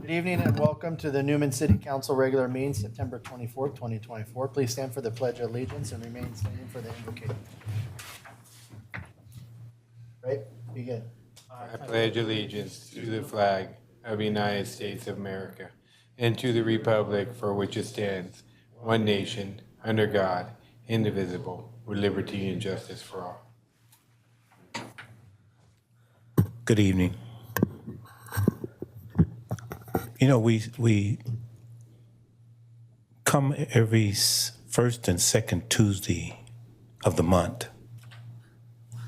Good evening and welcome to the Newman City Council regular meeting, September 24th, 2024. Please stand for the Pledge of Allegiance and remain standing for the invocation. Right? Begin. I pledge allegiance to the flag of the United States of America and to the republic for which it stands, one nation, under God, indivisible, with liberty and justice for all. Good evening. You know, we come every first and second Tuesday of the month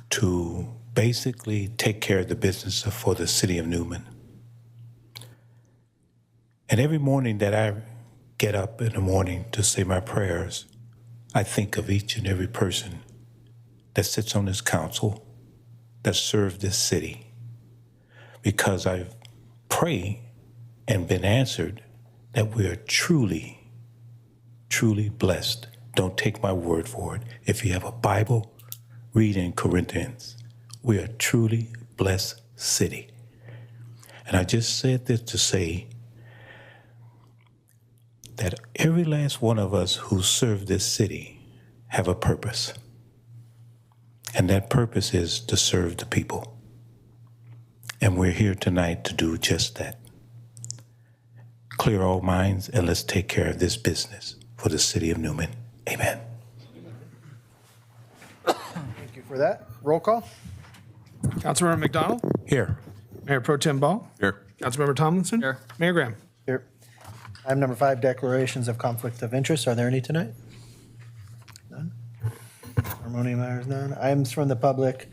to basically take care of the business for the city of Newman. And every morning that I get up in the morning to say my prayers, I think of each and every person that sits on this council that serves this city, because I pray and been answered that we are truly, truly blessed. Don't take my word for it. If you have a Bible, read in Corinthians. We are truly blessed city. And I just said this to say that every last one of us who serve this city have a purpose. And that purpose is to serve the people. And we're here tonight to do just that. Clear all minds and let's take care of this business for the city of Newman. Amen. Thank you for that. Roll call. Councilmember McDonald? Here. Mayor Pro Tem Ball? Here. Councilmember Tomlinson? Here. Mayor Graham? Here. Item number 5, declarations of conflict of interest. Are there any tonight? None. Harmonium matters, none. Items from the public,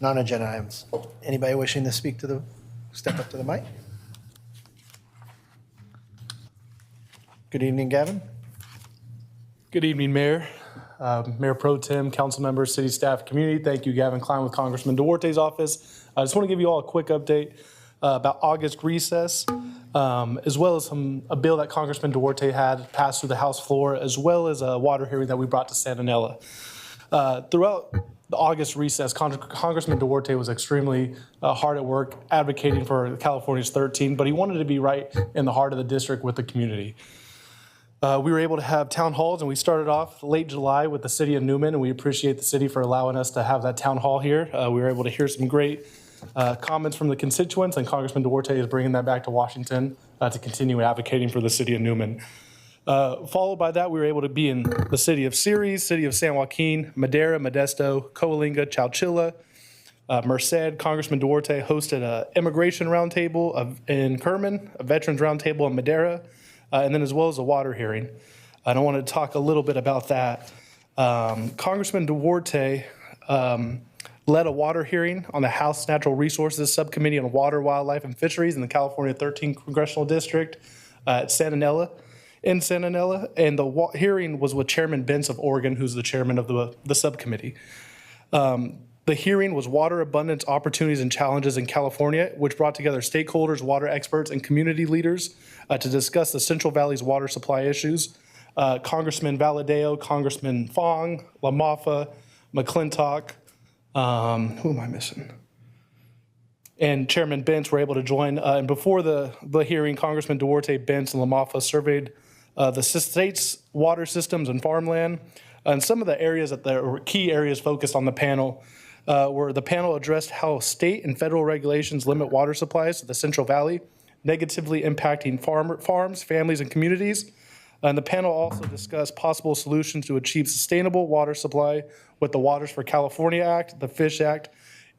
non-agenda items. Anybody wishing to speak to step up to the mic? Good evening, Gavin. Good evening, Mayor, Mayor Pro Tem, council members, city staff, community. Thank you, Gavin Klein with Congressman Duarte's office. I just want to give you all a quick update about August recess, as well as a bill that Congressman Duarte had passed through the House floor, as well as a water hearing that we brought to Santanella. Throughout the August recess, Congressman Duarte was extremely hard at work advocating for California's 13, but he wanted to be right in the heart of the district with the community. We were able to have town halls, and we started off late July with the city of Newman, and we appreciate the city for allowing us to have that town hall here. We were able to hear some great comments from the constituents, and Congressman Duarte is bringing that back to Washington to continue advocating for the city of Newman. Followed by that, we were able to be in the city of Ceres, city of San Joaquin, Madera, Modesto, Coalinga, Chowchilla, Merced. Congressman Duarte hosted an immigration roundtable in Kerman, a veterans roundtable in Madera, and then as well as a water hearing. And I wanted to talk a little bit about that. Congressman Duarte led a water hearing on the House Natural Resources Subcommittee on Water, Wildlife, and Fisheries in the California 13th Congressional District at Santanella, and the hearing was with Chairman Bentz of Oregon, who's the chairman of the subcommittee. The hearing was Water Abundance Opportunities and Challenges in California, which brought together stakeholders, water experts, and community leaders to discuss the Central Valley's water supply issues. Congressman Valadeo, Congressman Fong, LaMaffa, McClintock, who am I missing? And Chairman Bentz were able to join. And before the hearing, Congressman Duarte, Bentz, and LaMaffa surveyed the state's water systems and farmland. And some of the areas that were key areas focused on the panel were the panel addressed how state and federal regulations limit water supplies to the Central Valley, negatively impacting farms, families, and communities. And the panel also discussed possible solutions to achieve sustainable water supply with the Waters for California Act, the Fish Act,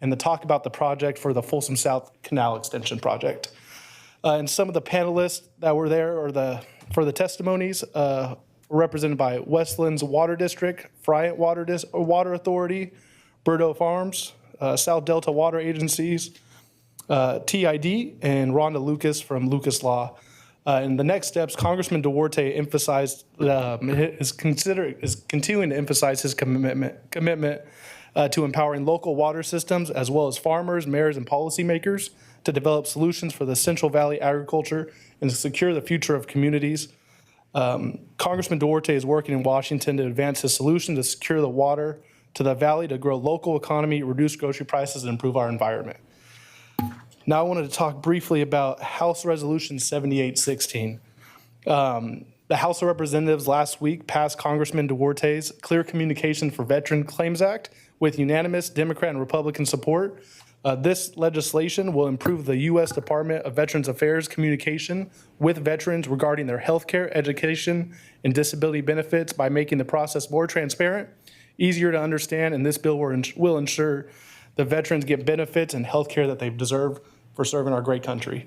and the talk about the project for the Folsom South Canal Extension Project. And some of the panelists that were there for the testimonies were represented by Westland's Water District, Friant Water Authority, Birdo Farms, South Delta Water Agencies, TID, and Rhonda Lucas from Lucas Law. In the next steps, Congressman Duarte emphasized is continuing to emphasize his commitment to empowering local water systems as well as farmers, mayors, and policymakers to develop solutions for the Central Valley agriculture and to secure the future of communities. Congressman Duarte is working in Washington to advance his solution to secure the water to the valley to grow local economy, reduce grocery prices, and improve our environment. Now I wanted to talk briefly about House Resolution 7816. The House of Representatives last week passed Congressman Duarte's Clear Communication for Veteran Claims Act with unanimous Democrat and Republican support. This legislation will improve the U.S. Department of Veterans Affairs communication with veterans regarding their health care, education, and disability benefits by making the process more transparent, easier to understand, and this bill will ensure the veterans get benefits and health care that they deserve for serving our great country.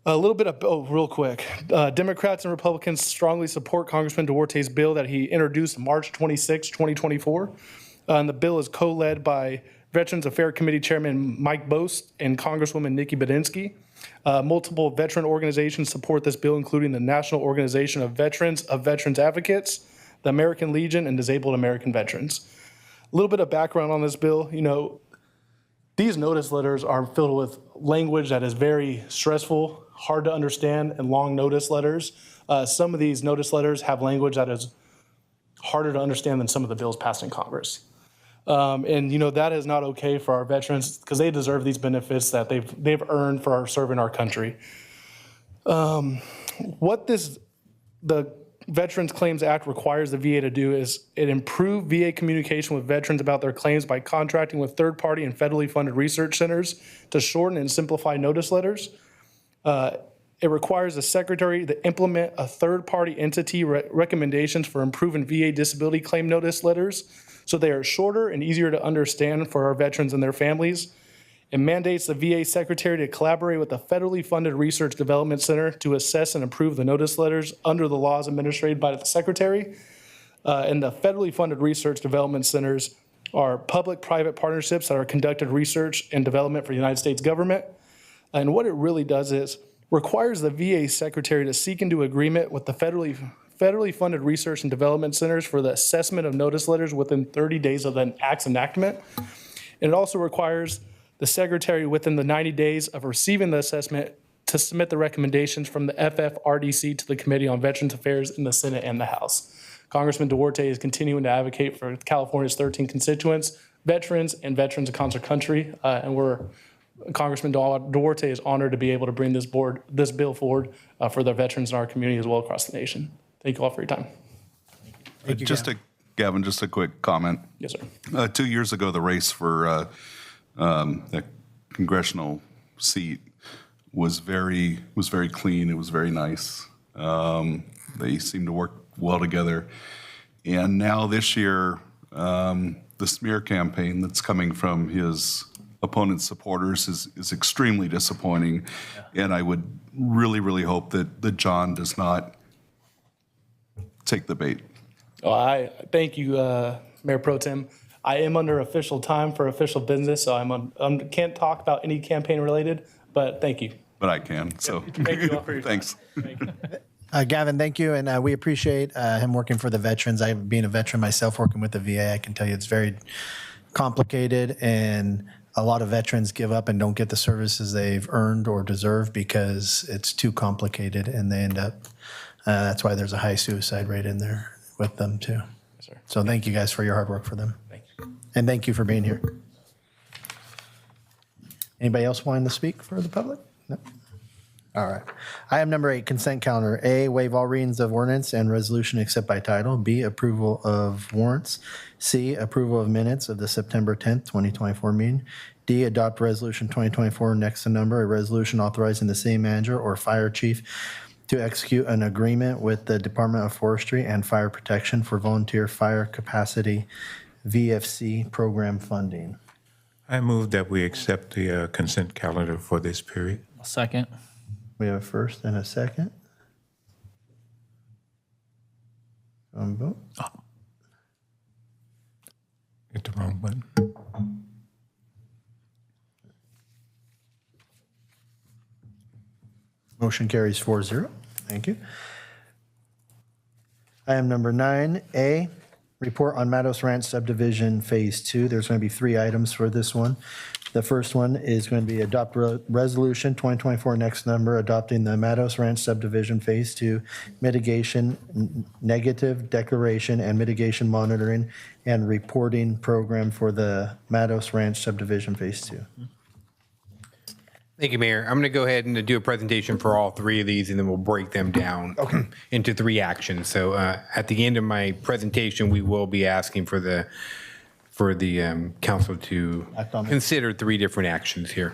A little bit of, real quick. Democrats and Republicans strongly support Congressman Duarte's bill that he introduced March 26, 2024. And the bill is co-led by Veterans Affairs Committee Chairman Mike Bost and Congresswoman Nikki Budinsky. Multiple veteran organizations support this bill, including the National Organization of Veterans Advocates, the American Legion, and Disabled American Veterans. A little bit of background on this bill. These notice letters are filled with language that is very stressful, hard to understand, and long notice letters. Some of these notice letters have language that is harder to understand than some of the bills passed in Congress. That is not okay for our veterans because they deserve these benefits that they've earned for serving our country. What the Veterans Claims Act requires the VA to do is it improve VA communication with veterans about their claims by contracting with third-party and federally funded research centers to shorten and simplify notice letters. It requires the Secretary to implement a third-party entity recommendations for improving VA disability claim notice letters so they are shorter and easier to understand for our veterans and their families. It mandates the VA Secretary to collaborate with the federally funded Research Development Center to assess and approve the notice letters under the laws administered by the Secretary. And the federally funded Research Development Centers are public-private partnerships that are conducted research and development for the United States government. And what it really does is requires the VA Secretary to seek into agreement with the federally funded research and development centers for the assessment of notice letters within 30 days of the Act's enactment. And it also requires the Secretary within the 90 days of receiving the assessment to submit the recommendations from the FFRDC to the Committee on Veterans Affairs in the Senate and the House. Congressman Duarte is continuing to advocate for California's 13 constituents, veterans, and veterans across our country. Congressman Duarte is honored to be able to bring this bill forward for the veterans in our community as well across the nation. Thank you all for your time. Thank you, Gavin, just a quick comment. Yes, sir. 2 years ago, the race for the congressional seat was very clean. It was very nice. They seemed to work well together. And now this year, the smear campaign that's coming from his opponent's supporters is extremely disappointing. Yeah. And I would really hope that John does not take the bait. Oh, I thank you, Mayor Pro Tem. I am under official time for official business, so I can't talk about any campaign related, but thank you. But I can, so. Thank you all for your time. Thanks. Thank you. Gavin, thank you, and we appreciate him working for the veterans. Being a veteran myself, working with the VA, I can tell you it's very complicated, and a lot of veterans give up and don't get the services they've earned or deserve because it's too complicated, and they end up, that's why there's a high suicide rate in there with them too. Yes, sir. So thank you guys for your hard work for them. Thank you. And thank you for being here. Anybody else wanting to speak for the public? No. All right. Item number 8, consent calendar. A, waive all readings of ordinance and resolution except by title. B, approval of warrants. C, approval of minutes of the September 10th, 2024 meeting. D, adopt resolution 2024 next to number, a resolution authorizing the city manager or fire chief to execute an agreement with the Department of Forestry and Fire Protection for volunteer fire capacity VFC program funding. I move that we accept the consent calendar for this period. Second. We have a first and a second. Vote. Hit the wrong button. Motion carries 4-0. Thank you. Item number 9A, report on Matos Ranch subdivision phase 2. There's going to be 3 items for this one. The first one is going to be adopt resolution 2024 next number, adopting the Matos Ranch subdivision phase 2 mitigation, negative declaration and mitigation monitoring and reporting program for the Matos Ranch subdivision phase 2. Thank you, Mayor. I'm going to go ahead and do a presentation for all three of these, and then we'll break them down into three actions. So at the end of my presentation, we will be asking for the council to Act on it. consider three different actions here.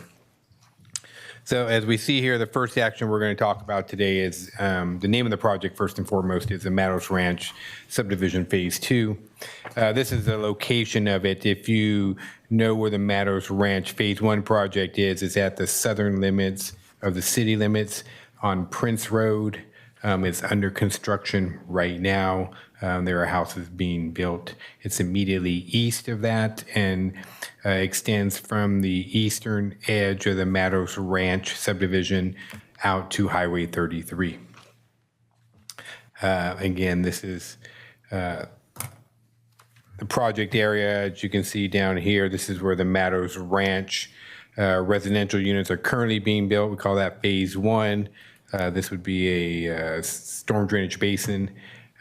So as we see here, the first action we're going to talk about today is the name of the project, first and foremost, is the Meadows Ranch Subdivision Phase 2. This is the location of it. If you know where the Meadows Ranch Phase 1 project is, it's at the southern limits of the city limits on Prince Road. It's under construction right now. There are houses being built. It's immediately east of that and extends from the eastern edge of the Meadows Ranch subdivision out to Highway 33. Again, this is the project area. As you can see down here, this is where the Meadows Ranch residential units are currently being built. We call that Phase 1. This would be a storm drainage basin.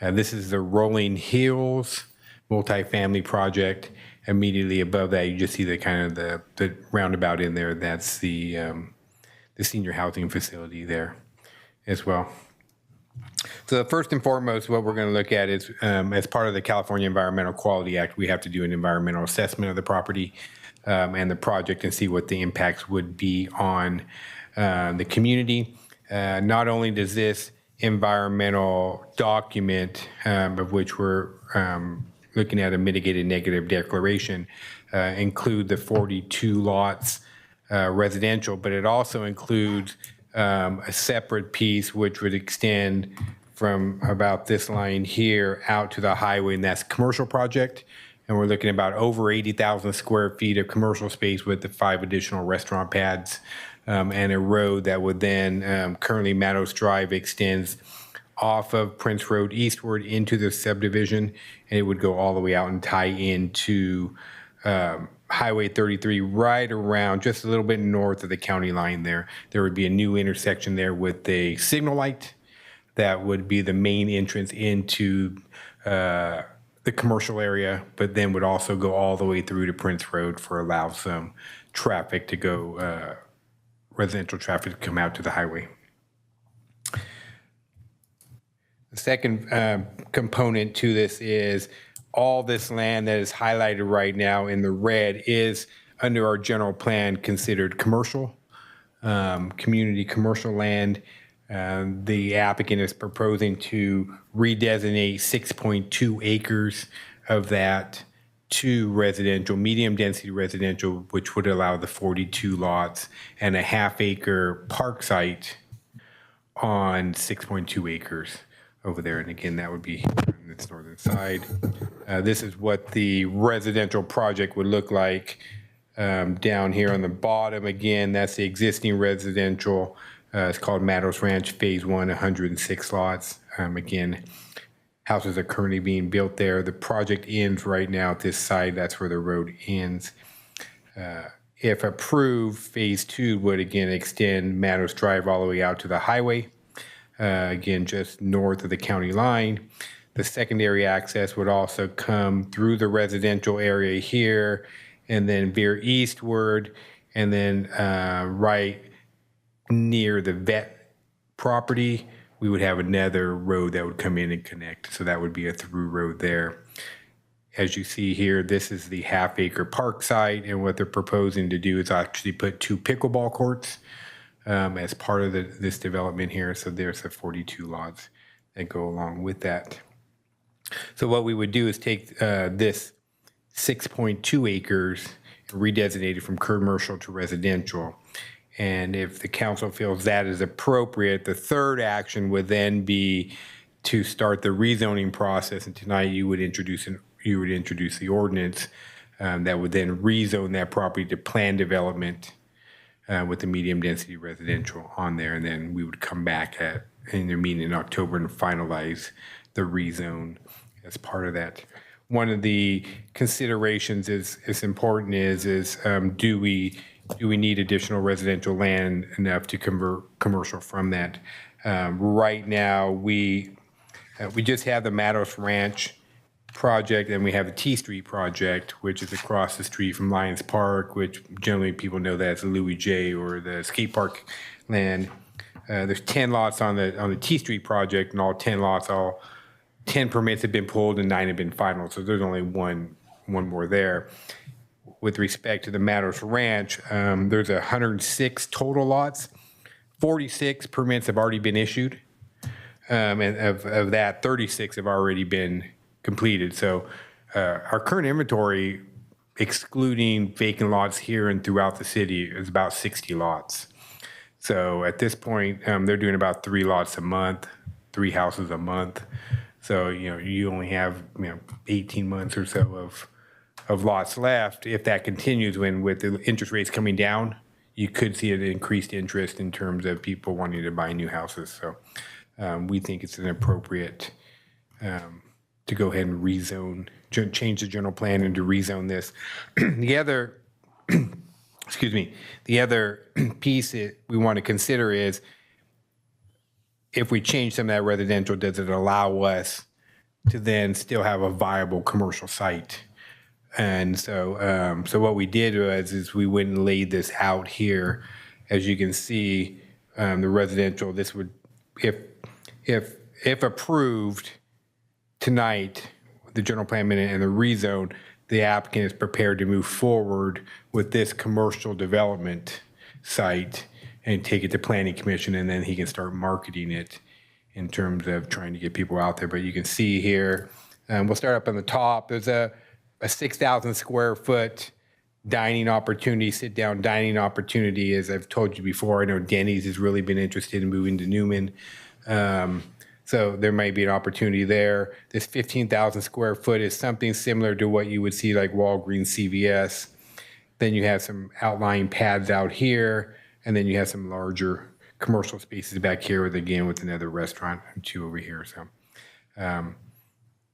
This is the Rolling Hills multifamily project. Immediately above that, you just see the kind of the roundabout in there. That's the senior housing facility there as well. So the first and foremost, what we're going to look at is, as part of the California Environmental Quality Act, we have to do an environmental assessment of the property and the project and see what the impacts would be on the community. Not only does this environmental document, of which we're looking at a mitigated negative declaration, include the 42 lots residential, but it also includes a separate piece which would extend from about this line here out to the highway, and that's commercial project. And we're looking about over 80,000 square feet of commercial space with the 5 additional restaurant pads and a road that would then, currently Meadows Drive extends off of Prince Road eastward into the subdivision, and it would go all the way out and tie into Highway 33 right around just a little bit north of the county line there. There would be a new intersection there with a signal light that would be the main entrance into the commercial area, but then would also go all the way through to Prince Road for allow some traffic to go, residential traffic to come out to the highway. The second component to this is all this land that is highlighted right now in the red is under our general plan considered commercial, community commercial land. The applicant is proposing to redesignate 6.2 acres of that to residential, medium density residential, which would allow the 42 lots and a half-acre park site on 6.2 acres over there. And again, that would be here on this northern side. This is what the residential project would look like down here on the bottom. Again, that's the existing residential. It's called Meadows Ranch Phase 1, 106 lots. Again, houses are currently being built there. The project ends right now at this side. That's where the road ends. If approved, Phase 2 would again extend Meadows Drive all the way out to the highway. Again, just north of the county line. The secondary access would also come through the residential area here and then veer eastward, and then right near the vet property, we would have another road that would come in and connect. So that would be a through road there. As you see here, this is the half-acre park site, and what they're proposing to do is actually put 2 pickleball courts as part of this development here. So there's the 42 lots that go along with that. So what we would do is take this 6.2 acres, redesignate it from commercial to residential. And if the council feels that is appropriate, the third action would then be to start the rezoning process. And tonight you would introduce the ordinance that would then rezone that property to planned development with the medium density residential on there. And then we would come back in the meeting in October and finalize the rezone as part of that. One of the considerations is important is do we need additional residential land enough to convert commercial from that? Right now, we just have the Meadows Ranch project, and we have the T Street project, which is across the street from Lions Park, which generally people know that as the Louis J or the skate park land. There's 10 lots on the T Street project, and all 10 permits have been pulled and 9 have been final. So there's only one more there. With respect to the Matos Ranch, there's 106 total lots. 46 permits have already been issued, and of that, 36 have already been completed. So our current inventory, excluding vacant lots here and throughout the city, is about 60 lots. So at this point, they're doing about 3 lots a month, 3 houses a month. So, you only have, 18 months or so of lots left. If that continues, with the interest rates coming down, you could see an increased interest in terms of people wanting to buy new houses. So we think it's an appropriate to go ahead and rezone, change the general plan and to rezone this. The other, the other piece that we want to consider is, if we change some of that residential, does it allow us to then still have a viable commercial site? And so, what we did is we went and laid this out here. As you can see, the residential, this would, if approved tonight, the general plan amendment and the rezone, the applicant is prepared to move forward with this commercial development site and take it to planning commission, and then he can start marketing it in terms of trying to get people out there. But you can see here, we'll start up on the top. There's a 6,000 square foot dining opportunity, sit down dining opportunity. As I've told you before, I know Denny's has really been interested in moving to Newman. So there might be an opportunity there. This 15,000 square foot is something similar to what you would see like Walgreens, CVS. Then you have some outlying pads out here, and then you have some larger commercial spaces back here with another restaurant and 2 over here. So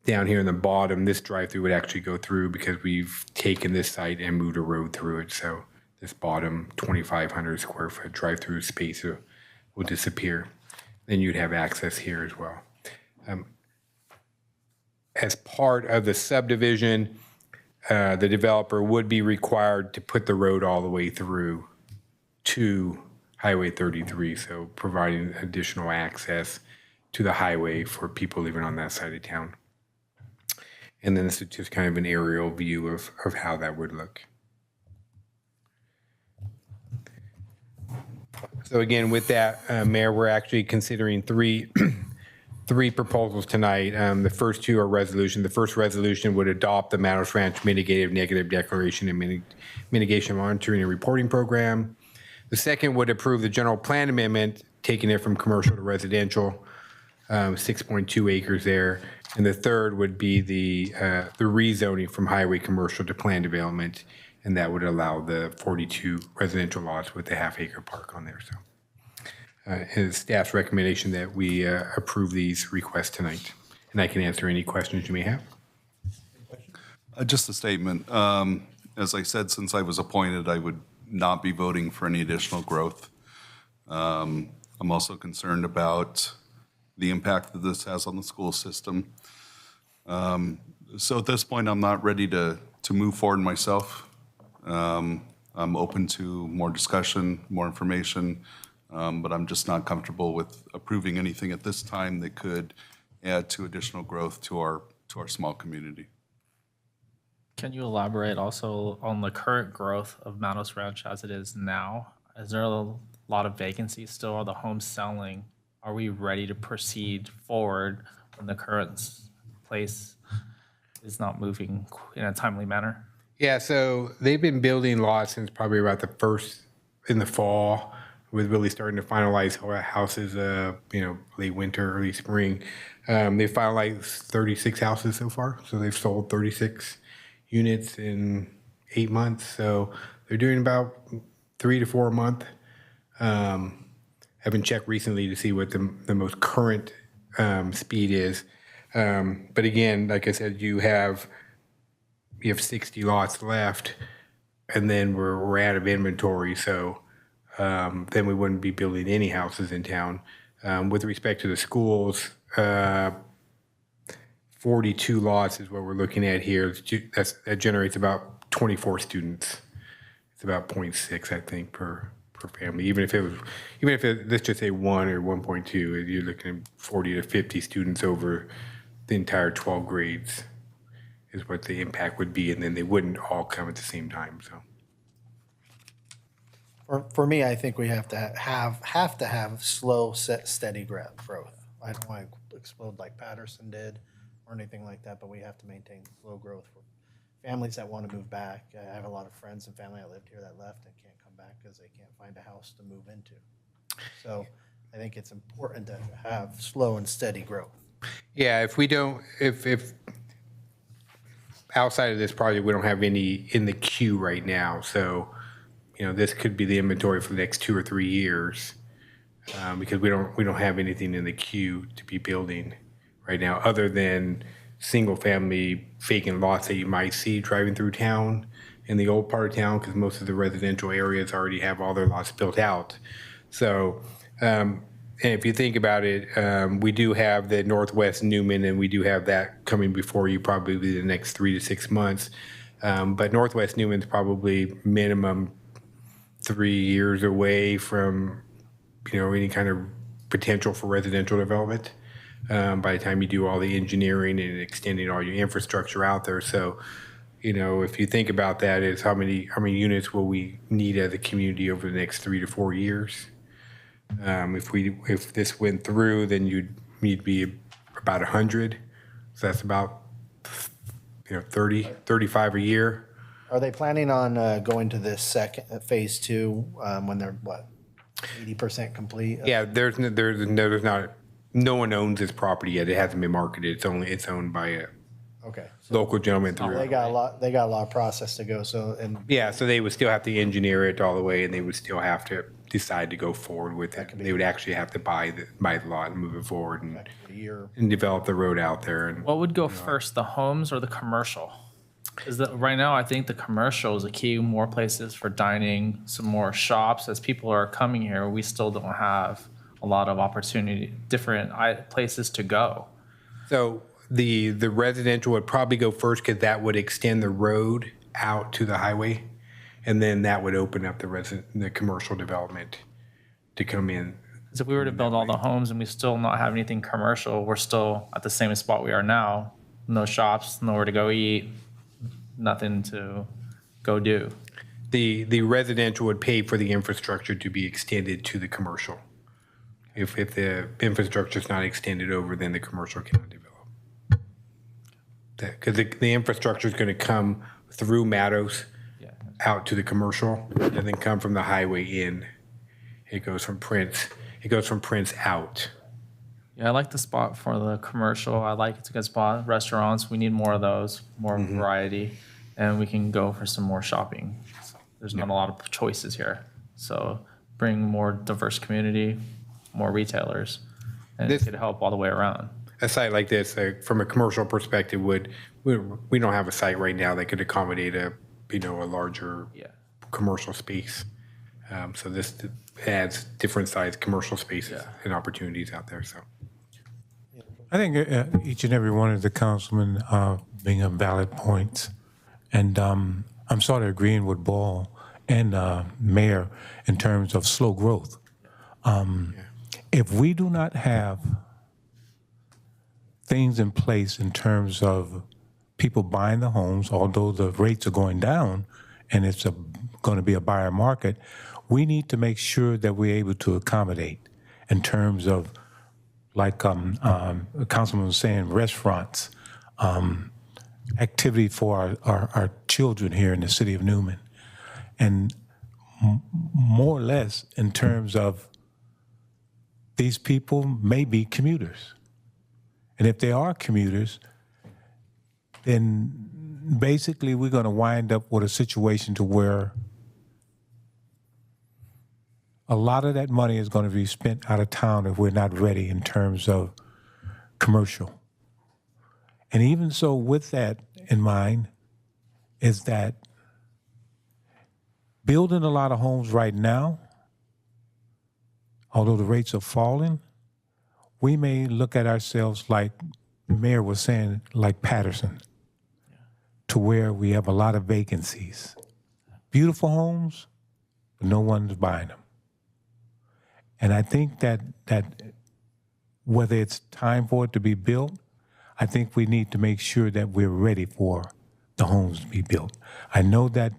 down here in the bottom, this drive-through would actually go through because we've taken this site and moved a road through it. So this bottom 2,500 square foot drive-through space will disappear. Then you'd have access here as well. As part of the subdivision, the developer would be required to put the road all the way through to Highway 33, so providing additional access to the highway for people living on that side of town. And then this is just kind of an aerial view of how that would look. So again, with that, Mayor, we're actually considering three proposals tonight. The first 2 are resolution. The first resolution would adopt the Matos Ranch Mitigated Negative Declaration and Mitigation Monitoring and Reporting Program. The second would approve the general plan amendment, taking it from commercial to residential, 6.2 acres there. And the third would be the rezoning from highway commercial to planned development, and that would allow the 42 residential lots with the half-acre park on there. So, it's staff's recommendation that we approve these requests tonight, and I can answer any questions you may have. Just a statement. As I said, since I was appointed, I would not be voting for any additional growth. I'm also concerned about the impact that this has on the school system. So at this point, I'm not ready to move forward myself. I'm open to more discussion, more information, but I'm just not comfortable with approving anything at this time that could add to additional growth to our small community. Can you elaborate also on the current growth of Matos Ranch as it is now? Is there a lot of vacancies still? Are the homes selling? Are we ready to proceed forward when the current place is not moving in a timely manner? Yeah, so they've been building lots since probably about the first in the fall, with really starting to finalize houses, late winter, early spring. They finalized 36 houses so far, so they've sold 36 units in 8 months. So they're doing about 3 to 4 a month. Haven't checked recently to see what the most current speed is. But again, like I said, you have 60 lots left, and then we're out of inventory. So then we wouldn't be building any houses in town. With respect to the schools, 42 lots is what we're looking at here. That generates about 24 students. It's about 0.6, I think, per family. Even if let's just say 1 or 1.2, you're looking at 40 to 50 students over the entire 12 grades is what the impact would be, and then they wouldn't all come at the same time. So For me, I think we have to have slow, steady growth. I don't want to explode like Patterson did or anything like that, but we have to maintain slow growth for families that want to move back. I have a lot of friends and family that lived here that left and can't come back because they can't find a house to move into. So I think it's important to have slow and steady growth. yeah, if outside of this project, we don't have any in the queue right now. So, this could be the inventory for the next 2 or 3 years, because we don't have anything in the queue to be building right now, other than single family vacant lots that you might see driving through town in the old part of town, because most of the residential areas already have all their lots built out. So, and if you think about it, we do have the Northwest Newman, and we do have that coming before you probably the next 3 to 6 months. But Northwest Newman's probably minimum 3 years away from, any kind of potential for residential development. By the time you do all the engineering and extending all your infrastructure out there. So, if you think about that, is how many units will we need as a community over the next 3 to 4 years? If this went through, then you'd be about 100. So that's about 30, 35 a year. Are they planning on going to this second phase 2 when they're 80% complete? Yeah, there's not. No one owns this property yet. It hasn't been marketed. It's owned by a Okay. local gentleman They through. got a lot. They got a lot of process to go. So Yeah, so they would still have to engineer it all the way, and they would still have to decide to go forward with it. They would actually have to buy the lot and move it forward a year. and develop the road out there. And What would go first, the homes or the commercial? Right now, I think the commercial is a key. More places for dining, some more shops. As people are coming here, we still don't have a lot of opportunity, different places to go. so the residential would probably go first, because that would extend the road out to the highway, and then that would open up the commercial development to come in. Because if we were to build all the homes and we still not have anything commercial, we're still at the same spot we are now. No shops, nowhere to go eat, nothing to go do. The residential would pay for the infrastructure to be extended to the commercial. If the infrastructure is not extended over, then the commercial cannot develop. Because the infrastructure is going to come through Matos Yeah. out to the commercial, and then come from the highway in. It goes from Prince out. Yeah, I like the spot for the commercial. I like it's a good spot. Restaurants, we need more of those, more variety, and we can go for some more shopping. There's not a lot of choices here. So bring more diverse community, more retailers, and it could help all the way around. A site like this, from a commercial perspective, we don't have a site right now that could accommodate a larger Yeah. commercial space. So this adds different sized commercial spaces and opportunities out there. So I think each and every one of the councilmen bring up valid points. And I'm sort of agreeing with Ball and Mayor in terms of slow growth. If we do not have things in place in terms of people buying the homes, although the rates are going down and it's going to be a buyer market, we need to make sure that we're able to accommodate in terms of, like the councilman was saying, restaurants, activity for our children here in the city of Newman. And more or less in terms of these people may be commuters. And if they are commuters, then basically we're going to wind up with a situation to where a lot of that money is going to be spent out of town if we're not ready in terms of commercial. And even so, with that in mind, is that building a lot of homes right now, although the rates are falling, we may look at ourselves like the mayor was saying, like Patterson, to where we have a lot of vacancies. Beautiful homes, but no one's buying them. And I think that whether it's time for it to be built, I think we need to make sure that we're ready for the homes to be built. I know that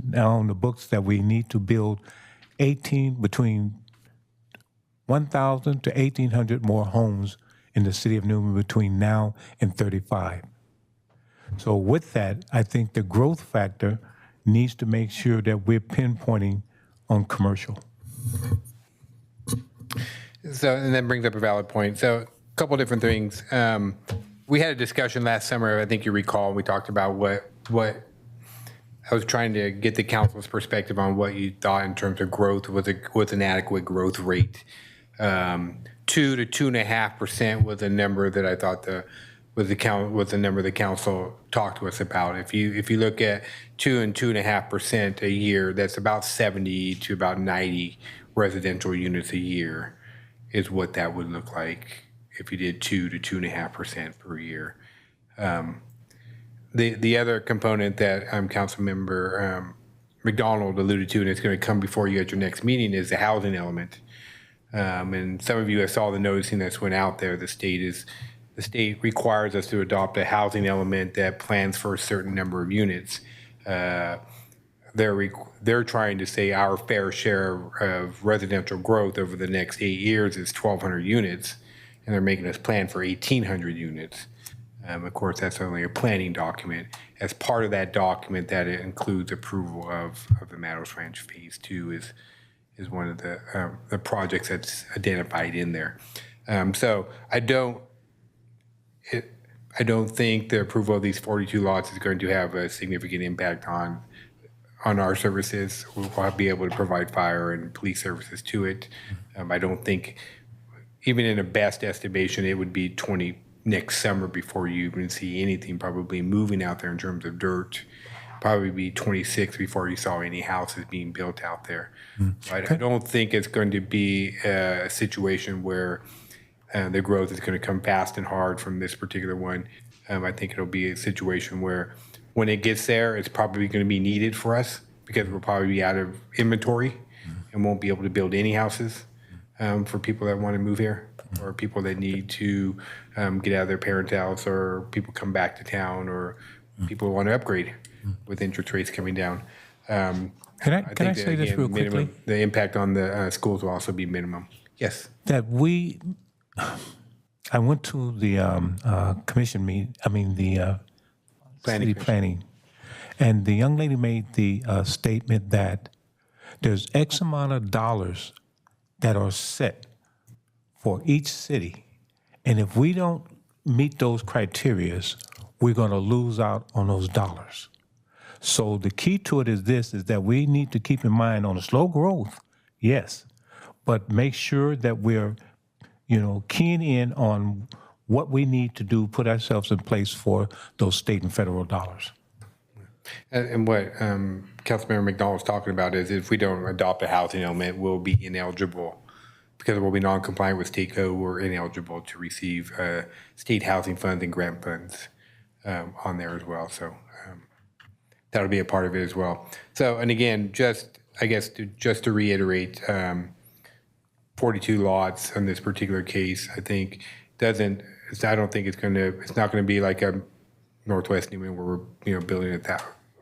now on the books that we need to build between 1,000 to 1,800 more homes in the city of Newman between now and 35. So with that, I think the growth factor needs to make sure that we're pinpointing on commercial. So, and that brings up a valid point. So, a couple different things. We had a discussion last summer. I think you recall. We talked about what I was trying to get the council's perspective on what you thought in terms of growth was an adequate growth rate. 2 to 2.5% was a number that I thought was the number the council talked to us about. If you look at 2 and 2.5% a year, that's about 70 to about 90 residential units a year, is what that would look like if you did 2 to 2.5% per year. The other component that Councilmember McDonald alluded to, and it's going to come before you at your next meeting, is the housing element. And some of you saw the noticing that's went out there. The state requires us to adopt a housing element that plans for a certain number of units. They're trying to say our fair share of residential growth over the next 8 years is 1,200 units, and they're making us plan for 1,800 units. Of course, that's only a planning document. As part of that document, that it includes approval of the Meadows Ranch Phase 2 is one of the projects that's identified in there. So I don't think the approval of these 42 lots is going to have a significant impact on our services. We'll be able to provide fire and police services to it. I don't think, even in a best estimation, it would be next summer before you even see anything probably moving out there in terms of dirt. Probably be 26 before you saw any houses being built out there. I don't think it's going to be a situation where the growth is going to come fast and hard from this particular one. I think it'll be a situation where when it gets there, it's probably going to be needed for us because we'll probably be out of inventory and won't be able to build any houses for people that want to move here, or people that need to get out of their parents' house, or people come back to town, or people want to upgrade with interest rates coming down. Can I say this real quickly? The impact on the schools will also be minimum. Yes. That I went to the commission meeting, the city planning, and the young lady made the statement that there's X amount of dollars that are set for each city, and if we don't meet those criterias, we're going to lose out on those dollars. So the key to it is that we need to keep in mind on the slow growth, yes, but make sure that we're, keying in on what we need to do, put ourselves in place for those state and federal dollars. And what Councilmember McDonald was talking about is if we don't adopt a housing element, we'll be ineligible because we'll be non-compliant with state code. We're ineligible to receive state housing funds and grant funds on there as well. So that'll be a part of it as well. So, and again, just to reiterate, 42 lots in this particular case, I think I don't think it's not going to be like a Northwest Newman where we're building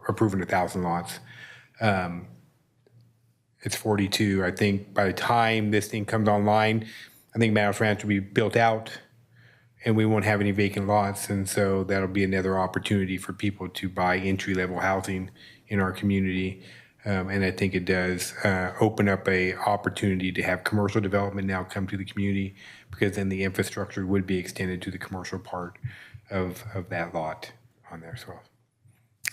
approving 1,000 lots. It's 42. I think by the time this thing comes online, I think Meadows Ranch will be built out and we won't have any vacant lots. And so that'll be another opportunity for people to buy entry-level housing in our community. And I think it does open up a opportunity to have commercial development now come to the community, because then the infrastructure would be extended to the commercial part of that lot on there as well.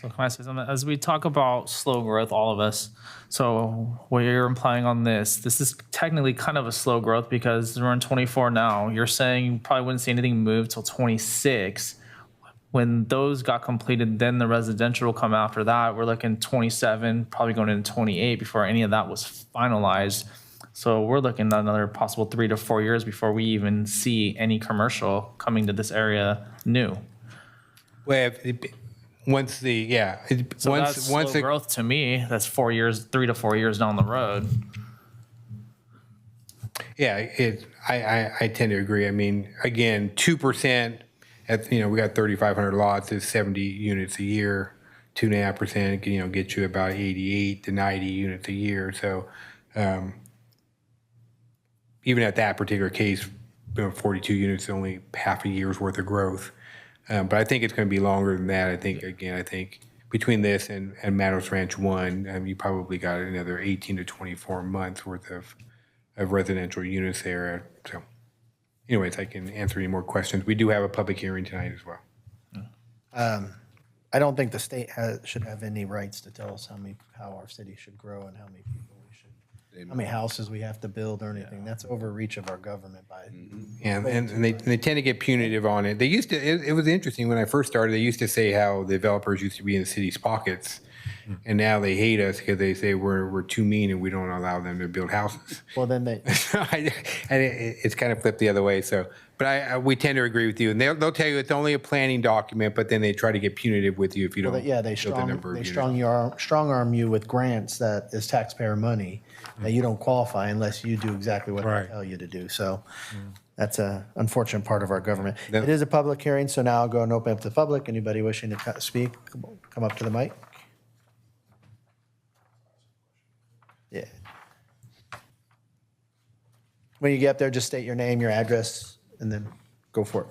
So can I say something? As we talk about slow growth, all of us, so what you're implying on this is technically kind of a slow growth because we're in 24 now. You're saying you probably wouldn't see anything move till 26. When those got completed, then the residential will come after that. We're looking 27, probably going into 28 before any of that was finalized. So we're looking at another possible 3 to 4 years before we even see any commercial coming to this area new. Well, once the, yeah, So once, that's once slow the, growth to me. That's 4 years, 3 to 4 years down the road. yeah, I tend to agree. I mean, again, 2%, we got 3,500 lots, is 70 units a year. 2.5% can, get you about 88 to 90 units a year. So, even at that particular case, 42 units is only half a year's worth of growth. But I think it's going to be longer than that. I think between this and Meadows Ranch 1, you probably got another 18 to 24 months worth of residential units there. So anyways, I can answer any more questions. We do have a public hearing tonight as well. I don't think the state should have any rights to tell us how our city should grow and how many people we should, how many houses we have to build or anything. That's overreach of our government by. And they tend to get punitive on it. They used to, it was interesting when I first started, they used to say how the developers used to be in the city's pockets. And now they hate us because they say we're too mean and we don't allow them to build houses. Well, then they, And it's kind of flipped the other way. So, but we tend to agree with you. And they'll tell you it's only a planning document, but then they try to get punitive with you if you don't. they build the number of units. strong arm you with grants that is taxpayer money that you don't qualify unless you do exactly what they Right. tell you to do. So that's a unfortunate part of our government. It is a public hearing, so now I'll go and open up to the public. Anybody wishing to speak, come up to the mic. Yeah. When you get up there, just state your name, your address, and then go for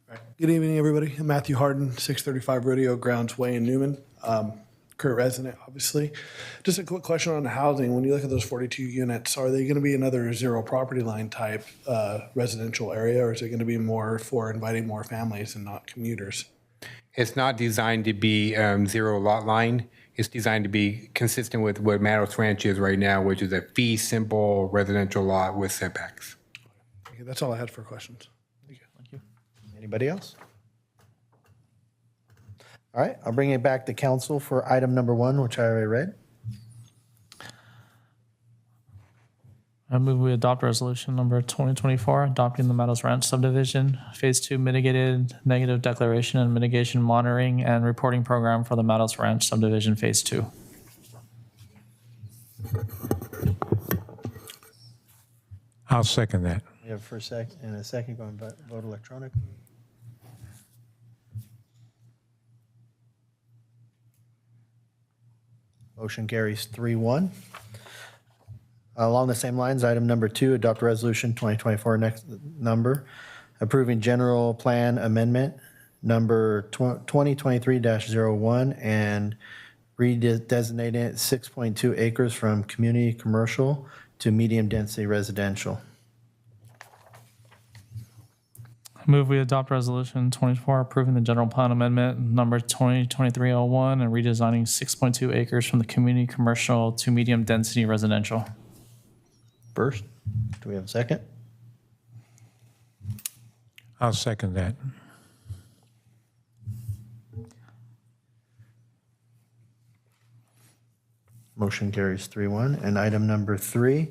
it. Good evening, everybody. I'm Matthew Harden, 635 Rodeo Grounds Way in Newman. Current resident, obviously. Just a quick question on the housing. When you look at those 42 units, are they going to be another zero property line type residential area, or is it going to be more for inviting more families and not commuters? It's not designed to be zero lot line. It's designed to be consistent with what Meadows Ranch is right now, which is a fee simple residential lot with setbacks. Okay, that's all I had for questions. Thank you. Anybody else? All right, I'll bring it back to council for item number 1, which I already read. I move we adopt resolution number 2024, adopting the Meadows Ranch subdivision, Phase 2 mitigated negative declaration and mitigation monitoring and reporting program for the Meadows Ranch subdivision, Phase 2. I'll second that. We have first and a second going to vote electronic. Motion carries 3-1. Along the same lines, item number 2, adopt resolution 2024 next number, approving general plan amendment number 2023-01 and redesignating it 6.2 acres from community commercial to medium density residential. Move we adopt resolution 24, approving the general plan amendment number 2023-01 and redesigning 6.2 acres from the community commercial to medium density residential. First, do we have a second? I'll second that. Motion carries 3-1. And item number 3,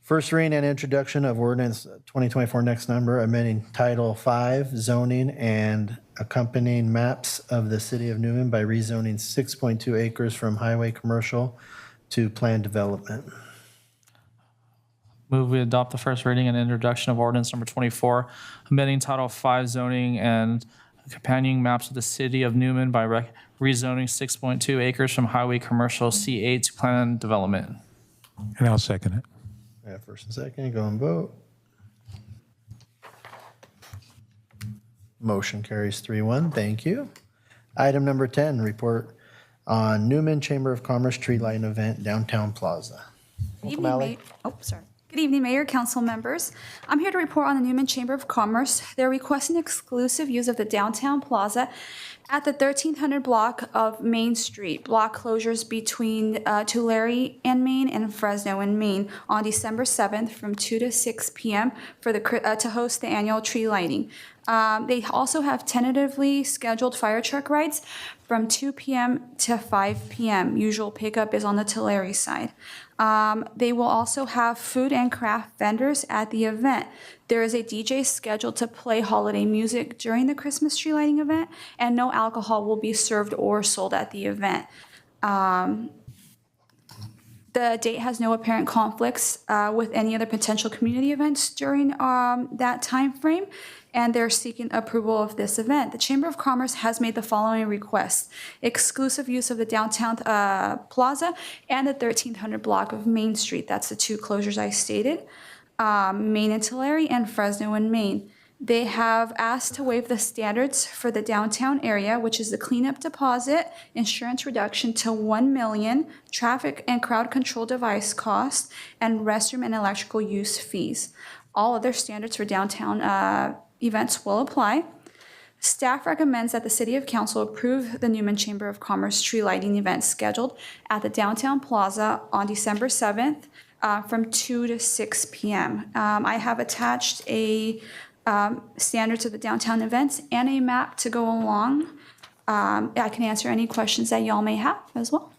first reading and introduction of ordinance 2024 next number, amending Title 5 zoning and accompanying maps of the city of Newman by rezoning 6.2 acres from highway commercial to planned development. Move we adopt the first reading and introduction of ordinance number 24, amending Title 5 zoning and accompanying maps of the city of Newman by rezoning 6.2 acres from highway commercial C8 to planned development. And I'll second it. We have first and second, go and vote. Motion carries 3-1, thank you. Item number 10, report on Newman Chamber of Commerce tree lighting event downtown plaza. Good Welcome, evening, Ally. sorry. Good evening, Mayor, Council members. I'm here to report on the Newman Chamber of Commerce. They're requesting exclusive use of the downtown plaza at the 1300 block of Main Street. Block closures between Tulare and Main and Fresno in Maine on December 7th from 2 to 6 p.m. for to host the annual tree lighting. They also have tentatively scheduled fire truck rides from 2 p.m. to 5 p.m. Usual pickup is on the Tulare side. They will also have food and craft vendors at the event. There is a DJ scheduled to play holiday music during the Christmas tree lighting event, and no alcohol will be served or sold at the event. The date has no apparent conflicts with any other potential community events during that time frame, and they're seeking approval of this event. The Chamber of Commerce has made the following requests: exclusive use of the downtown plaza and the 1300 block of Main Street. That's the two closures I stated. Maine and Tulare and Fresno and Maine. They have asked to waive the standards for the downtown area, which is the cleanup deposit, insurance reduction to $1 million, traffic and crowd control device costs, and restroom and electrical use fees. All other standards for downtown events will apply. Staff recommends that the City of Council approve the Newman Chamber of Commerce tree lighting event scheduled at the Downtown Plaza on December 7th from 2 to 6 p.m. I have attached a standards of the downtown events and a map to go along. I can answer any questions that y'all may have as well.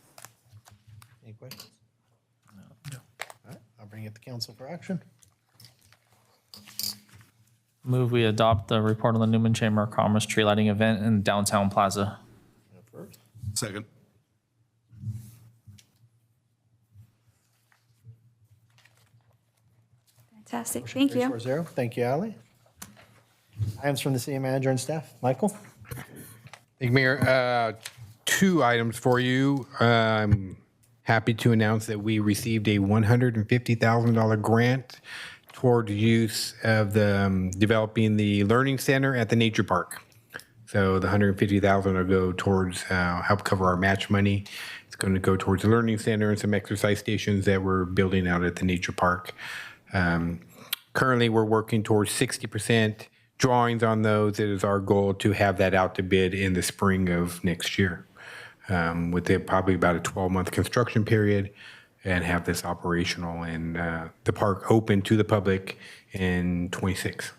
Any questions? No. All right, I'll bring it to council for action. Move we adopt the report on the Newman Chamber of Commerce tree lighting event in Downtown Plaza. First. Second. Fantastic, thank you. 4-0. Thank you, Ally. Items from the city manager and staff. Michael? Thank you, Mayor. Two items for you. I'm happy to announce that we received a $150,000 grant toward use of the developing the learning center at the nature park. So the $150,000 will go towards help cover our match money. It's going to go towards the learning center and some exercise stations that we're building out at the nature park. Currently, we're working towards 60% drawings on those. It is our goal to have that out to bid in the spring of next year, with probably about a 12-month construction period, and have this operational and the park open to the public in 26.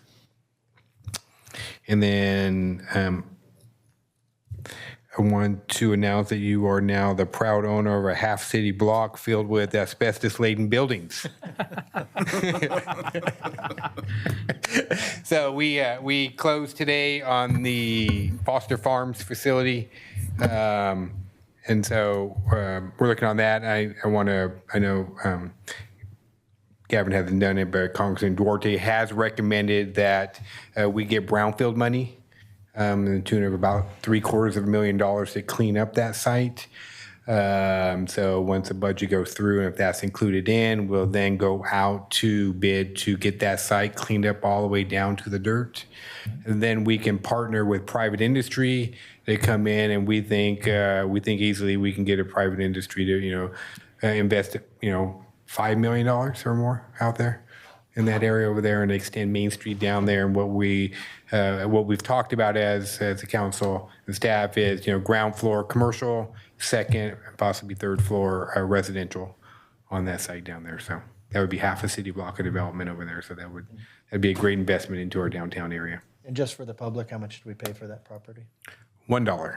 And then I want to announce that you are now the proud owner of a half-city block filled with asbestos-laden buildings. So we closed today on the Foster Farms facility. And so we're looking on that. I know Gavin hasn't done it, but Congressman Duarte has recommended that we get brownfield money in the tune of about $750,000 to clean up that site. So once the budget goes through, and if that's included in, we'll then go out to bid to get that site cleaned up all the way down to the dirt. And then we can partner with private industry. They come in, and we think easily we can get a private industry to invest $5 million or more out there in that area over there, and extend Main Street down there. And what we've talked about as the council and staff is ground floor commercial, second, possibly third floor residential on that site down there. So that would be half a city block of development over there. So that'd be a great investment into our downtown area. And just for the public, how much do we pay for that property? $1.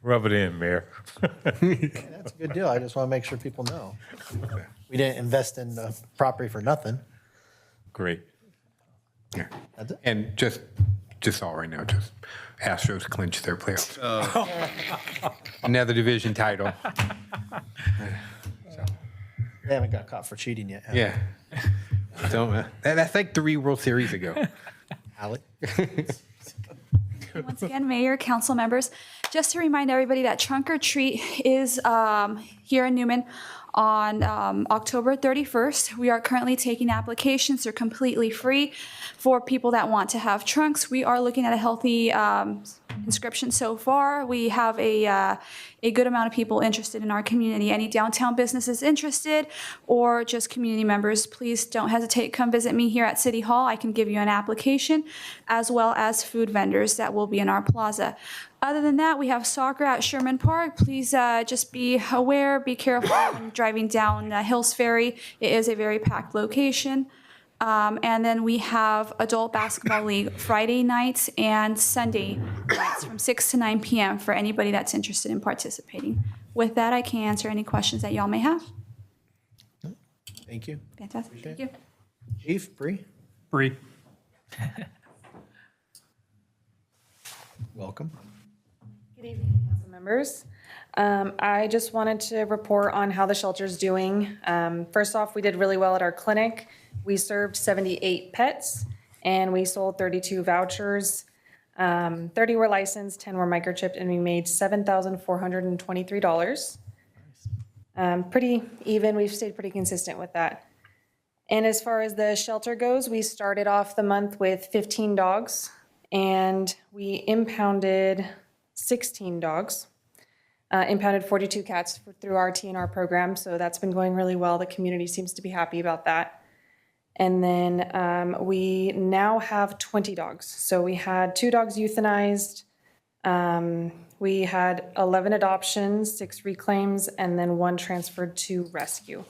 Rub it in, Mayor. That's a good deal. I just want to make sure people know. We didn't invest in the property for nothing. Great. Yeah. That's it. And just all right now, just Astros clinch their playoffs. Another division title. They haven't got caught for cheating yet. have they? Yeah. So that's like 3 World Series ago. Ally? Once again, Mayor, council members, just to remind everybody that Trunk or Treat is here in Newman on October 31st. We are currently taking applications. They're completely free for people that want to have trunks. We are looking at a healthy inscription so far. We have a good amount of people interested in our community. Any downtown businesses interested, or just community members, please don't hesitate. Come visit me here at City Hall. I can give you an application, as well as food vendors that will be in our plaza. Other than that, we have soccer at Sherman Park. Please just be aware, be careful when driving down Hills Ferry. It is a very packed location. And then we have Adult Basketball League Friday nights and Sunday nights from 6 to 9 p.m. for anybody that's interested in participating. With that, I can answer any questions that y'all may have. Thank you. Fantastic. Thank you. Chief, Bree, Bree. welcome. Good evening, council members. I just wanted to report on how the shelter's doing. First off, we did really well at our clinic. We served 78 pets and we sold 32 vouchers. 30 were licensed, 10 were microchipped, and we made $7,423. Pretty even, we've stayed pretty consistent with that. And as far as the shelter goes, we started off the month with 15 dogs and we impounded 16 dogs. Impounded 42 cats through our TNR program, so that's been going really well. The community seems to be happy about that. And then we now have 20 dogs. So we had 2 dogs euthanized. We had 11 adoptions, 6 reclaims, and then 1 transferred to rescue.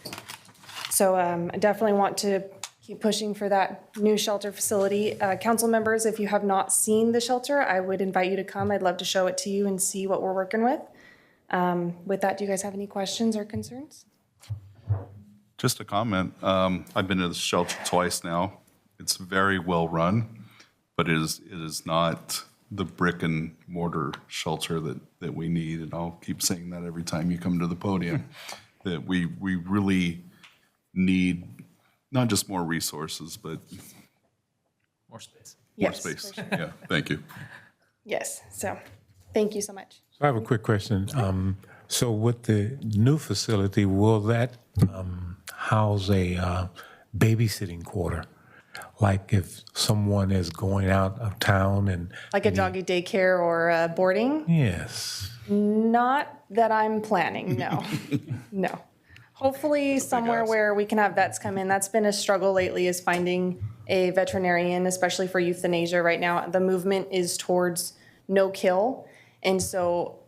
So I definitely want to keep pushing for that new shelter facility. Council members, if you have not seen the shelter, I would invite you to come. I'd love to show it to you and see what we're working with. With that, do you guys have any questions or concerns? Just a comment. I've been to the shelter twice now. It's very well run, but it is not the brick and mortar shelter that we need. And I'll keep saying that every time you come to the podium, that we really need not just more resources, but More space. more Yes, space. for sure. Yeah, thank you. Yes, so thank you so much. I have a quick question. So with the new facility, will that house a babysitting quarter? Like if someone is going out of town and... Like a doggy daycare or boarding? Yes. Not that I'm planning, no. No. Hopefully somewhere ask. where we can have vets come in. That's been a struggle lately, is finding a veterinarian, especially for euthanasia right now. The movement is towards no kill. And so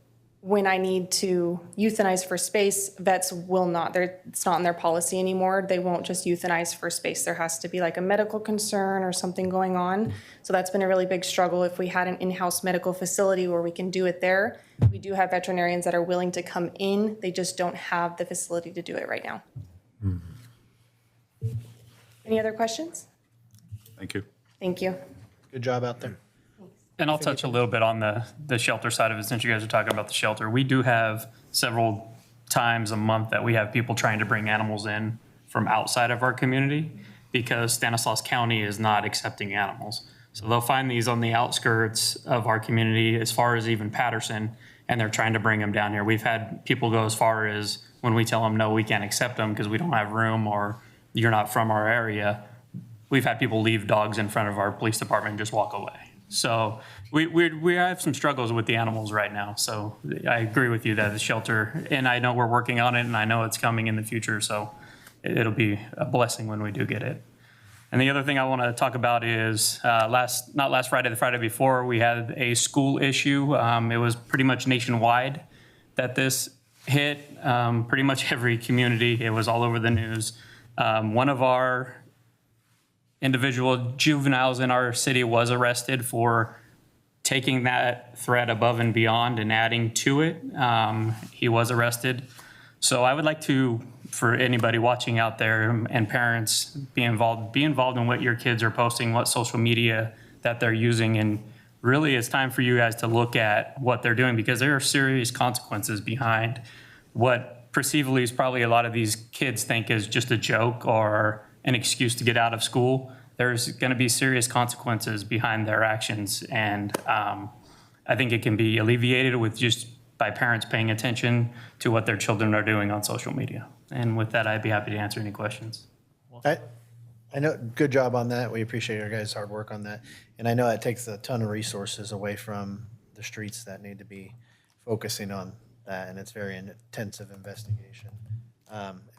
when I need to euthanize for space, vets will not, it's not in their policy anymore. They won't just euthanize for space. There has to be like a medical concern or something going on. So that's been a really big struggle. If we had an in-house medical facility where we can do it there, we do have veterinarians that are willing to come in. They just don't have the facility to do it right now. Any other questions? Thank you. Thank you. Good job out there. And I'll touch a little bit on the shelter side of it since you guys are talking about the shelter. We do have several times a month that we have people trying to bring animals in from outside of our community because Stanislaus County is not accepting animals. So they'll find these on the outskirts of our community as far as even Patterson, and they're trying to bring them down here. We've had people go as far as when we tell them, no, we can't accept them because we don't have room or you're not from our area. We've had people leave dogs in front of our police department and just walk away. So we have some struggles with the animals right now. So I agree with you that the shelter, and I know we're working on it, and I know it's coming in the future. So it'll be a blessing when we do get it. And the other thing I want to talk about is not last Friday, the Friday before, we had a school issue. It was pretty much nationwide that this hit. Pretty much every community. It was all over the news. One of our individual juveniles in our city was arrested for taking that threat above and beyond and adding to it. He was arrested. So I would like to, for anybody watching out there and parents, be involved in what your kids are posting, what social media that they're using. And really it's time for you guys to look at what they're doing because there are serious consequences behind what perceivably is probably a lot of these kids think is just a joke or an excuse to get out of school. There's going to be serious consequences behind their actions. And I think it can be alleviated with just by parents paying attention to what their children are doing on social media. And with that, I'd be happy to answer any questions. I know, good job on that. We appreciate your guys' hard work on that. And I know it takes a ton of resources away from the streets that need to be focusing on that. And it's very intensive investigation,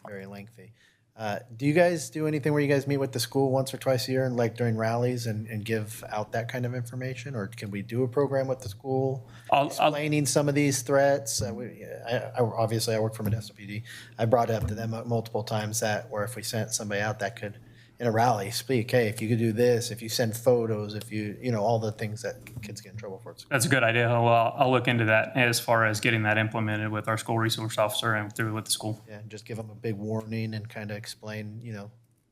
very lengthy. Do you guys do anything where you guys meet with the school once or twice a year and like during rallies and give out that kind of information? Or can we do a program with the school I'll- explaining some of these threats? Obviously, I work from an SOPD. I brought it up to them multiple times that, or if we sent somebody out that could, in a rally, speak, hey, if you could do this, if you send photos, if you, all the things that kids get in trouble for at school. That's a good idea. Well, I'll look into that as far as getting that implemented with our school resource officer and through with the school. Yeah, and just give them a big warning and kind of explain,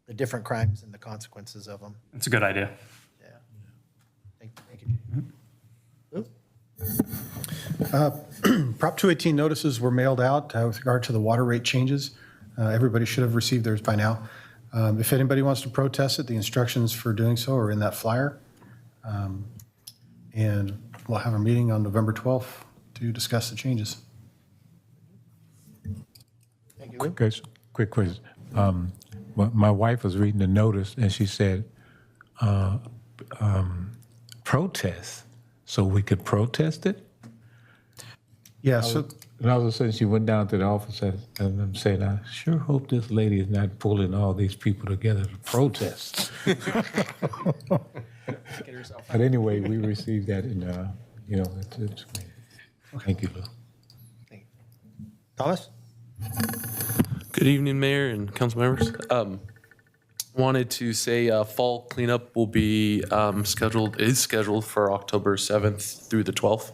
the different crimes and the consequences of them. It's a good idea. Yeah. Thank you. Prop 218 notices were mailed out with regard to the water rate changes. Everybody should have received theirs by now. If anybody wants to protest it, the instructions for doing so are in that flyer. And we'll have a meeting on November 12th to discuss the changes. Thank you, Lou. Quick question. My wife was reading the notice and she said, protest, so we could protest it? Yeah, so And all of a sudden, she went down to the office and I'm saying, I sure hope this lady is not pulling all these people together to protest. But anyway, we received that and, it's great. Thank you, Lou. Thomas? Good evening, Mayor and council members. Wanted to say fall cleanup will be scheduled for October 7th through the 12th.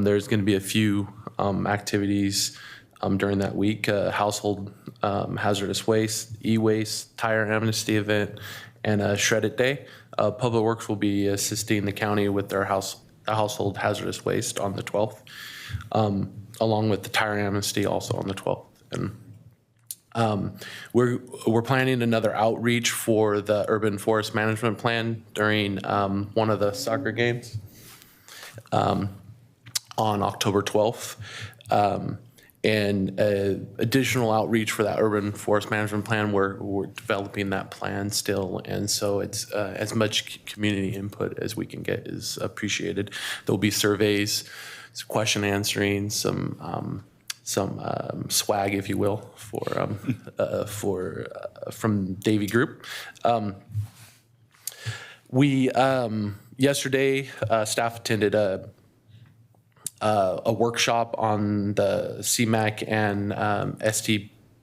There's going to be a few activities during that week, household hazardous waste, e-waste, tire amnesty event, and a Shred It Day. Public Works will be assisting the county with their household hazardous waste on the 12th, along with the tire amnesty also on the 12th. And we're planning another outreach for the urban forest management plan during one of the soccer games on October 12th. And additional outreach for that urban forest management plan, we're developing that plan still. And so it's as much community input as we can get is appreciated. There'll be surveys, some question answering, some swag, if you will, from Davy Group. Yesterday, staff attended a workshop on the CMAQ and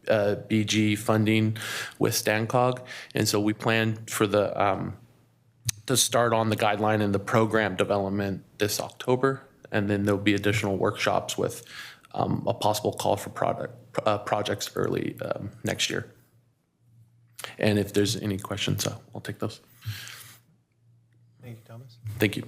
STBG funding with StanCog, and so we plan for to start on the guideline and the program development this October, and then there'll be additional workshops with a possible call for projects early next year. And if there's any questions, I'll take those. Thank you, Thomas. Thank you.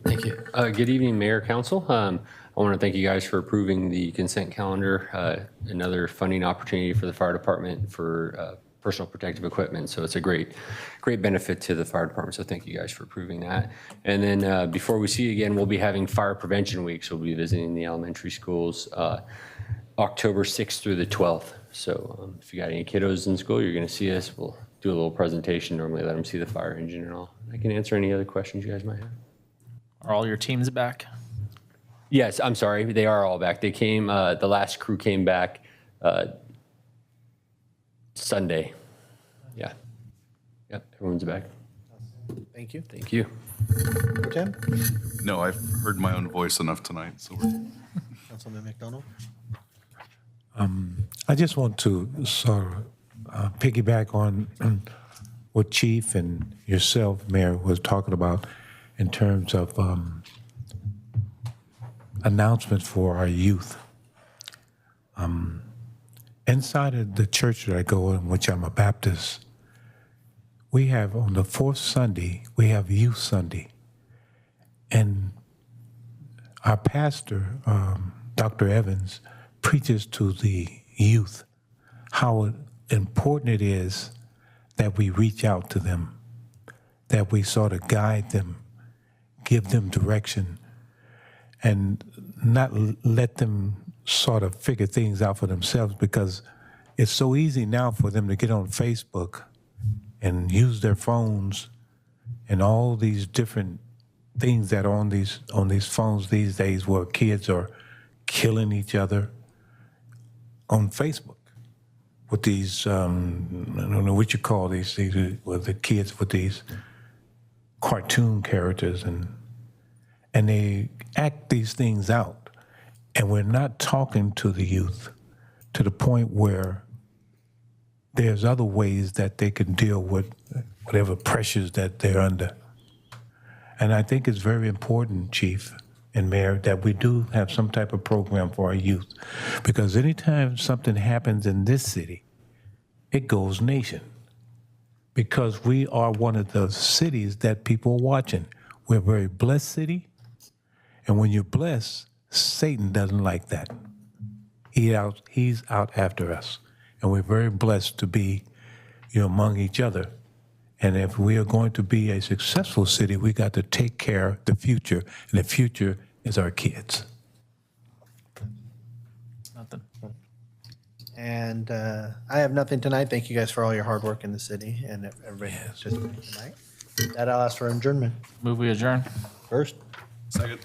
Thank you. Good evening, Mayor, Council. I want to thank you guys for approving the consent calendar, another funding opportunity for the fire department for personal protective equipment. So it's a great benefit to the fire department. So thank you guys for approving that. And then before we see you again, we'll be having Fire Prevention Week. So we'll be visiting the elementary schools October 6th through the 12th. So if you got any kiddos in school, you're going to see us. We'll do a little presentation, normally let them see the fire engine and all. I can answer any other questions you guys might have. Are all your teams back? Yes, I'm sorry. They are all back. They came, the last crew came back Sunday. Yeah. Yep, everyone's back. Thank you. Thank you. Pro Tem? No, I've heard my own voice enough tonight, so we're Councilman McDonald? I just want to sort of piggyback on what Chief and yourself, Mayor, was talking about in terms of announcements for our youth. Inside of the church that I go in, which I'm a Baptist, we have on the fourth Sunday, we have Youth Sunday. And our pastor, Dr. Evans, preaches to the youth how important it is that we reach out to them, that we sort of guide them, give them direction, and not let them sort of figure things out for themselves, because it's so easy now for them to get on Facebook and use their phones and all these different things that are on these phones these days, where kids are killing each other on Facebook. with these, I don't know what you call these with the kids with these cartoon characters, and they act these things out. And we're not talking to the youth to the point where there's other ways that they can deal with whatever pressures that they're under. And I think it's very important, Chief and Mayor, that we do have some type of program for our youth. Because anytime something happens in this city, it goes nation. Because we are one of the cities that people are watching. We're a very blessed city. And when you're blessed, Satan doesn't like that. He's out after us. And we're very blessed to be, among each other. And if we are going to be a successful city, we got to take care of the future. And the future is our kids. Nothing. And I have nothing tonight. Thank you guys for all your hard work in the city and everybody that's participating tonight. With that, I'll ask for adjournment. Move we adjourn. First. Second.